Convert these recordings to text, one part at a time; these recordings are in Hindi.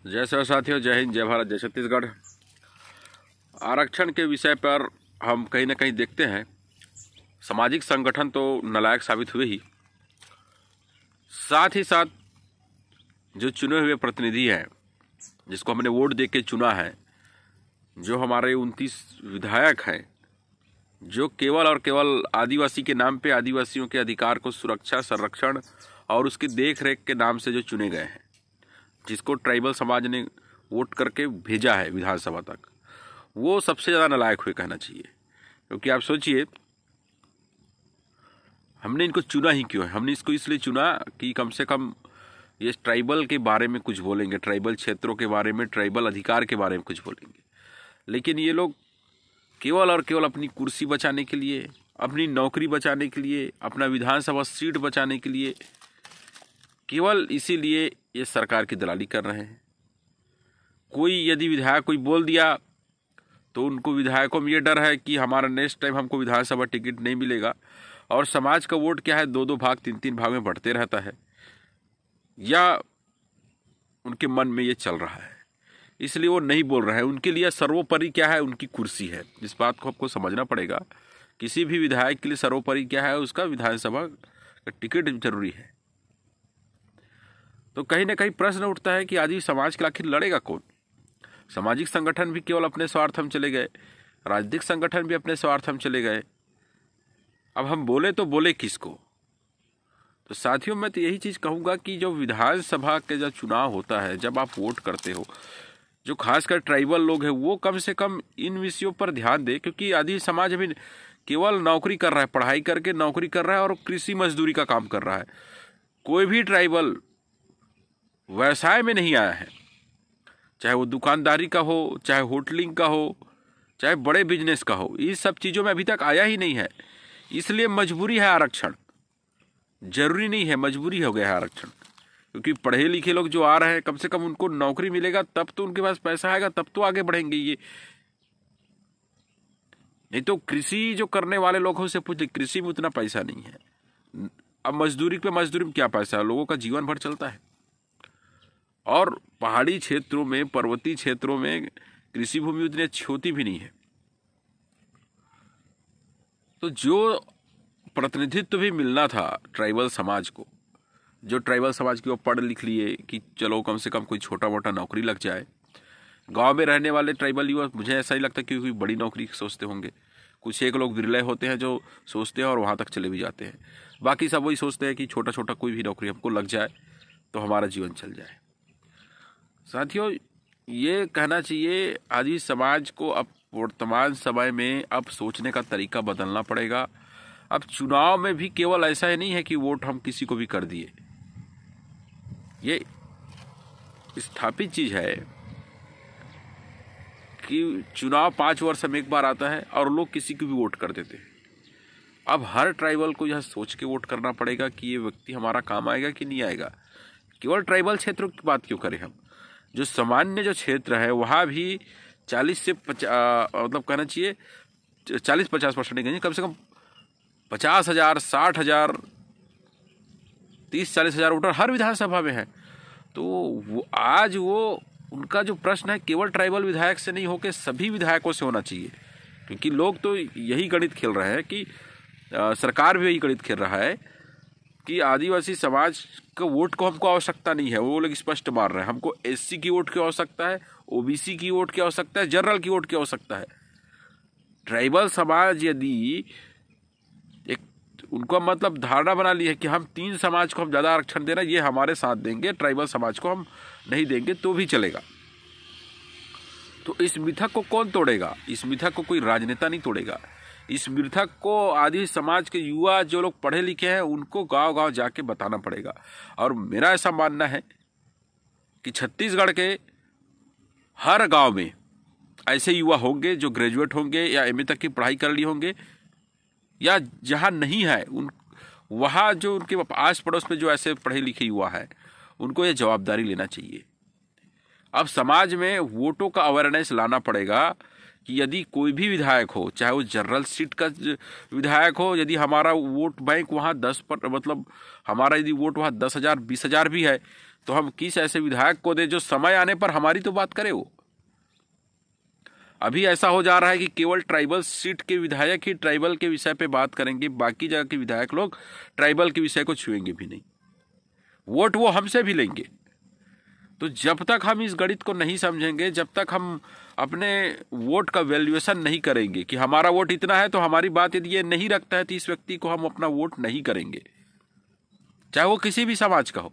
जय श्री साथियों, जय हिंद, जय भारत, जय छत्तीसगढ़। आरक्षण के विषय पर हम कहीं ना कहीं देखते हैं सामाजिक संगठन तो नालायक साबित हुए ही, साथ ही साथ जो चुने हुए प्रतिनिधि हैं जिसको हमने वोट दे के चुना है, जो हमारे 29 विधायक हैं, जो केवल और केवल आदिवासी के नाम पे आदिवासियों के अधिकार को सुरक्षा, संरक्षण और उसकी देख रेख के नाम से जो चुने गए हैं, जिसको ट्राइबल समाज ने वोट करके भेजा है विधानसभा तक, वो सबसे ज़्यादा नालायक हुए कहना चाहिए। क्योंकि आप सोचिए, हमने इनको चुना ही क्यों है? हमने इसको इसलिए चुना कि कम से कम ये ट्राइबल के बारे में कुछ बोलेंगे, ट्राइबल क्षेत्रों के बारे में, ट्राइबल अधिकार के बारे में कुछ बोलेंगे। लेकिन ये लोग केवल और केवल अपनी कुर्सी बचाने के लिए, अपनी नौकरी बचाने के लिए, अपना विधानसभा सीट बचाने के लिए, केवल इसीलिए ये सरकार की दलाली कर रहे हैं। कोई यदि विधायक कोई बोल दिया तो उनको विधायकों में ये डर है कि हमारा नेक्स्ट टाइम हमको विधानसभा टिकट नहीं मिलेगा, और समाज का वोट क्या है, 2-2 भाग, 3-3 भाग में बढ़ते रहता है, या उनके मन में ये चल रहा है, इसलिए वो नहीं बोल रहे हैं। उनके लिए सर्वोपरि क्या है? उनकी कुर्सी है। इस बात को आपको समझना पड़ेगा। किसी भी विधायक के लिए सर्वोपरि क्या है? उसका विधानसभा का टिकट जरूरी है। तो कहीं ना कहीं प्रश्न उठता है कि आदिवासी समाज के आखिर लड़ेगा कौन? सामाजिक संगठन भी केवल अपने स्वार्थ में चले गए, राजनीतिक संगठन भी अपने स्वार्थ में चले गए। अब हम बोले तो बोले किसको? तो साथियों, मैं तो यही चीज़ कहूँगा कि जो विधानसभा के जब चुनाव होता है, जब आप वोट करते हो, जो खासकर ट्राइबल लोग हैं, वो कम से कम इन विषयों पर ध्यान दे। क्योंकि आदिवासी समाज अभी केवल नौकरी कर रहा है, पढ़ाई करके नौकरी कर रहा है और कृषि मजदूरी का काम कर रहा है। कोई भी ट्राइबल व्यवसाय में नहीं आया है, चाहे वो दुकानदारी का हो, चाहे होटलिंग का हो, चाहे बड़े बिजनेस का हो, इस सब चीज़ों में अभी तक आया ही नहीं है। इसलिए मजबूरी है आरक्षण, जरूरी नहीं है, मजबूरी हो गया है आरक्षण। क्योंकि पढ़े लिखे लोग जो आ रहे हैं, कम से कम उनको नौकरी मिलेगा, तब तो उनके पास पैसा आएगा, तब तो आगे बढ़ेंगे ये। नहीं तो कृषि जो करने वाले लोग हैं, उससे पूछते, कृषि में उतना पैसा नहीं है। अब मजदूरी में क्या पैसा है? लोगों का जीवन भर चलता है। और पहाड़ी क्षेत्रों में, पर्वतीय क्षेत्रों में कृषि भूमि उतनी अच्छी होती भी नहीं है। तो जो प्रतिनिधित्व भी मिलना था ट्राइबल समाज को, जो ट्राइबल समाज की वो पढ़ लिख लिए कि चलो कम से कम कोई छोटा मोटा नौकरी लग जाए। गांव में रहने वाले ट्राइबल युवा, मुझे ऐसा ही लगता है कि कोई बड़ी नौकरी सोचते होंगे। कुछ एक लोग विरले होते हैं जो सोचते हैं और वहाँ तक चले भी जाते हैं। बाकी सब वही सोचते हैं कि छोटा छोटा कोई भी नौकरी हमको लग जाए तो हमारा जीवन चल जाए। साथियों, ये कहना चाहिए आदिवासी समाज को अब वर्तमान समय में अब सोचने का तरीका बदलना पड़ेगा। अब चुनाव में भी केवल ऐसा ही नहीं है कि वोट हम किसी को भी कर दिए। ये स्थापित चीज है कि चुनाव 5 वर्ष में एक बार आता है और लोग किसी को भी वोट कर देते हैं। अब हर ट्राइबल को यह सोच के वोट करना पड़ेगा कि ये व्यक्ति हमारा काम आएगा कि नहीं आएगा। केवल ट्राइबल क्षेत्रों की बात क्यों करें हम? जो सामान्य जो क्षेत्र है, वहाँ भी 40 से 50, मतलब कहना चाहिए 40-50% नहीं, कम से कम 50,000, 60,000, 30-40,000 वोटर हर विधानसभा में है। तो वो आज वो उनका जो प्रश्न है केवल ट्राइबल विधायक से नहीं होकर सभी विधायकों से होना चाहिए। क्योंकि लोग तो यही गणित खेल रहे हैं कि सरकार भी यही गणित खेल रहा है कि आदिवासी समाज का वोट को हमको आवश्यकता नहीं है। वो लोग स्पष्ट मार रहे हैं, हमको एससी की वोट की आवश्यकता है, ओबीसी की वोट की आवश्यकता है, जनरल की वोट की आवश्यकता है। ट्राइबल समाज यदि एक उनका मतलब धारणा बना ली है कि हम 3 समाज को हम ज़्यादा आरक्षण दे रहे हैं, ये हमारे साथ देंगे, ट्राइबल समाज को हम नहीं देंगे तो भी चलेगा। तो इस मिथक को कौन तोड़ेगा? इस मिथक को कोई राजनेता नहीं तोड़ेगा। इस मिथक को आदिवासी समाज के युवा जो लोग पढ़े लिखे हैं, उनको गांव गांव जाके बताना पड़ेगा। और मेरा ऐसा मानना है कि छत्तीसगढ़ के हर गांव में ऐसे युवा होंगे जो ग्रेजुएट होंगे या एमए तक की पढ़ाई कर ली होंगे, या जहां नहीं है वहां जो उनके आस पड़ोस में जो ऐसे पढ़े लिखे युवा है, उनको ये जवाबदारी लेना चाहिए। अब समाज में वोटों का अवेयरनेस लाना पड़ेगा कि यदि कोई भी विधायक हो, चाहे वो जनरल सीट का विधायक हो, यदि हमारा वोट बैंक वहाँ 10 पर, मतलब हमारा यदि वोट वहाँ 10,000, 20,000 भी है, तो हम किस ऐसे विधायक को दे जो समय आने पर हमारी तो बात करे। वो अभी ऐसा हो जा रहा है कि केवल ट्राइबल सीट के विधायक ही ट्राइबल के विषय पे बात करेंगे, बाकी जगह के विधायक लोग ट्राइबल के विषय को छुएंगे भी नहीं। वोट वो हमसे भी लेंगे। तो जब तक हम इस गणित को नहीं समझेंगे, जब तक हम अपने वोट का वैल्यूएशन नहीं करेंगे कि हमारा वोट इतना है तो हमारी बात यदि ये नहीं रखता है तो इस व्यक्ति को हम अपना वोट नहीं करेंगे, चाहे वो किसी भी समाज का हो,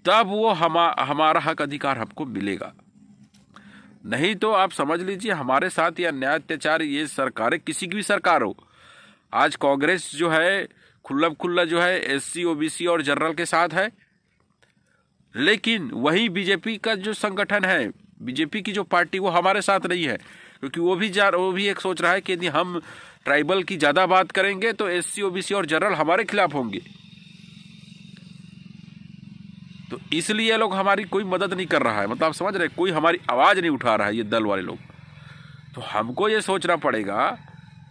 तब वो हमारा हक अधिकार हमको मिलेगा। नहीं तो आप समझ लीजिए हमारे साथ ये अन्याय अत्याचार, ये सरकारें किसी की भी सरकार हो, आज कांग्रेस जो है खुल्ला जो है एससी ओबीसी और जनरल के साथ है, लेकिन वही बीजेपी का जो संगठन है, बीजेपी की जो पार्टी, वो हमारे साथ नहीं है, क्योंकि वो भी एक सोच रहा है कि यदि हम ट्राइबल की ज्यादा बात करेंगे तो एससी ओबीसी और जनरल हमारे खिलाफ होंगे। तो इसलिए लोग हमारी कोई मदद नहीं कर रहा है, मतलब आप समझ रहे, कोई हमारी आवाज नहीं उठा रहा है ये दल वाले लोग। तो हमको ये सोचना पड़ेगा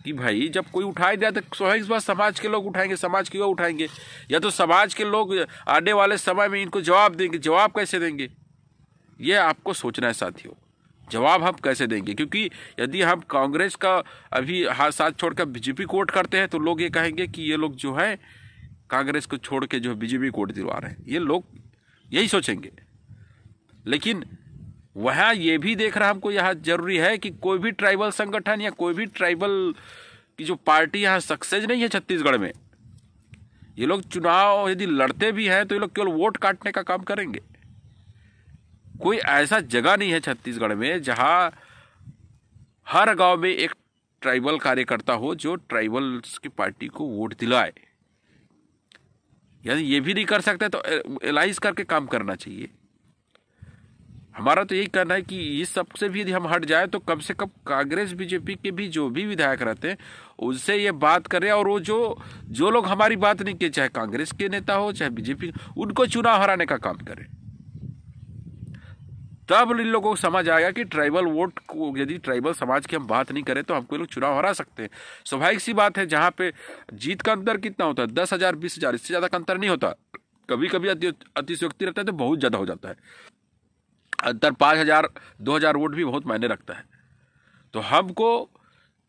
कि भाई जब कोई उठाई दिया तो स्वाभाविक बात समाज के लोग उठाएंगे, समाज क्यों उठाएंगे, या तो समाज के लोग आने वाले समय में इनको जवाब देंगे। जवाब कैसे देंगे ये आपको सोचना है साथियों, जवाब हम कैसे देंगे, क्योंकि यदि हम कांग्रेस का अभी हाथ साथ छोड़कर बीजेपी को वोट करते हैं तो लोग ये कहेंगे कि ये लोग जो है कांग्रेस को छोड़ के जो बीजेपी को वोट दिलवा रहे हैं, ये लोग यही सोचेंगे। लेकिन वहाँ ये भी देख रहा हमको यहाँ जरूरी है कि कोई भी ट्राइबल संगठन या कोई भी ट्राइबल की जो पार्टी यहाँ सक्सेस नहीं है छत्तीसगढ़ में। ये लोग चुनाव यदि लड़ते भी हैं तो ये लोग केवल वोट काटने का काम करेंगे। कोई ऐसा जगह नहीं है छत्तीसगढ़ में जहां हर गांव में एक ट्राइबल कार्यकर्ता हो जो ट्राइबल की पार्टी को वोट दिलाए। यानी ये भी नहीं कर सकते तो एलाइज करके काम करना चाहिए। हमारा तो यही कहना है कि इस सबसे भी यदि हम हट जाए तो कम से कम कांग्रेस बीजेपी के भी जो भी विधायक रहते हैं उनसे ये बात करें, और वो जो लोग हमारी बात नहीं किए, चाहे कांग्रेस के नेता हो चाहे बीजेपी, उनको चुनाव हराने का काम करें। तब इन लोगों को समझ आएगा कि ट्राइबल वोट को, यदि ट्राइबल समाज की हम बात नहीं करें तो हमको लोग चुनाव हरा सकते हैं। स्वाभाविक सी बात है, जहां पे जीत का अंतर कितना होता है, 10,000 20,000, इससे ज्यादा का अंतर नहीं होता। कभी कभी अतिशयोक्ति रहता है तो बहुत ज्यादा हो जाता है अंतर, 5,000 2,000 वोट भी बहुत मायने रखता है। तो हमको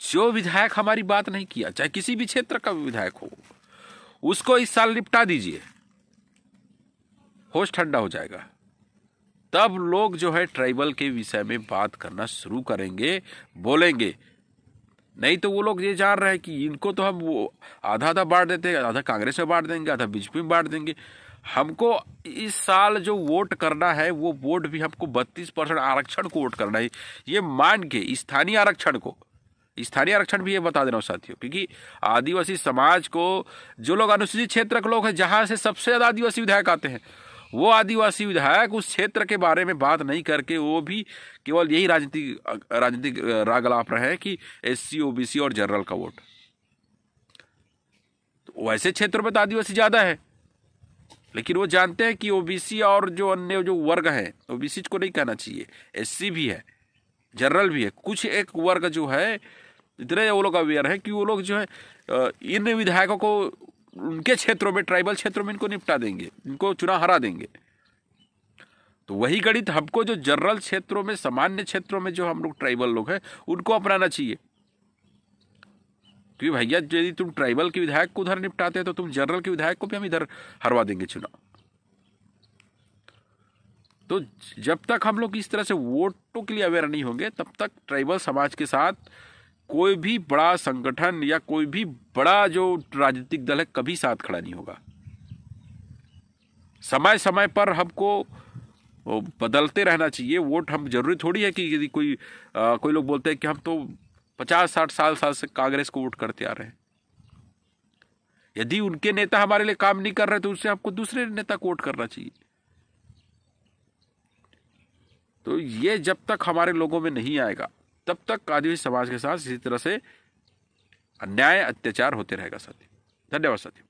जो विधायक हमारी बात नहीं किया, चाहे किसी भी क्षेत्र का विधायक हो, उसको इस साल निपटा दीजिए, होश ठंडा हो जाएगा। तब लोग जो है ट्राइबल के विषय में बात करना शुरू करेंगे, बोलेंगे। नहीं तो वो लोग ये जान रहे हैं कि इनको तो हम वो आधा बांट देते हैं, आधा कांग्रेस में बांट देंगे, आधा बीजेपी में बांट देंगे। हमको इस साल जो वोट करना है वो वोट भी हमको 32% आरक्षण को वोट करना है, ये मान के स्थानीय आरक्षण भी ये बता देना साथियों, क्योंकि आदिवासी समाज को जो लोग अनुसूचित क्षेत्र के लोग हैं, जहां से सबसे ज्यादा आदिवासी विधायक आते हैं, वो आदिवासी विधायक उस क्षेत्र के बारे में बात नहीं करके वो भी केवल यही राजनीतिक राग अलाप रहे हैं कि एससी ओबीसी और जनरल का वोट। तो वैसे क्षेत्रों में तो आदिवासी ज्यादा है, लेकिन वो जानते हैं कि ओबीसी और जो अन्य जो वर्ग हैं, ओबीसी को नहीं कहना चाहिए, एससी भी है, जनरल भी है, कुछ एक वर्ग जो है इतने वो लोग अवेयर है कि वो लोग जो है इन विधायकों को उनके क्षेत्रों में, ट्राइबल क्षेत्रों में इनको निपटा देंगे, इनको चुनाव हरा देंगे। तो वही गणित हमको जो जनरल क्षेत्रों में, सामान्य क्षेत्रों में जो हम लोग ट्राइबल लोग हैं, उनको अपनाना चाहिए। क्योंकि भैया यदि तुम ट्राइबल के विधायक को उधर निपटाते हैं तो तुम जनरल के विधायक को भी हम इधर हरवा देंगे चुनाव। तो जब तक हम लोग इस तरह से वोटों के लिए अवेयर नहीं होंगे, तब तक ट्राइबल समाज के साथ कोई भी बड़ा संगठन या कोई भी बड़ा जो राजनीतिक दल है कभी साथ खड़ा नहीं होगा। समय समय पर हमको बदलते रहना चाहिए वोट। हम जरूरी थोड़ी है कि यदि कोई लोग बोलते हैं कि हम तो 50-60 साल से कांग्रेस को वोट करते आ रहे हैं, यदि उनके नेता हमारे लिए काम नहीं कर रहे तो उससे आपको दूसरे नेता को वोट करना चाहिए। तो ये जब तक हमारे लोगों में नहीं आएगा तब तक आदिवासी समाज के साथ इसी तरह से अन्याय अत्याचार होते रहेगा साथी। धन्यवाद साथी।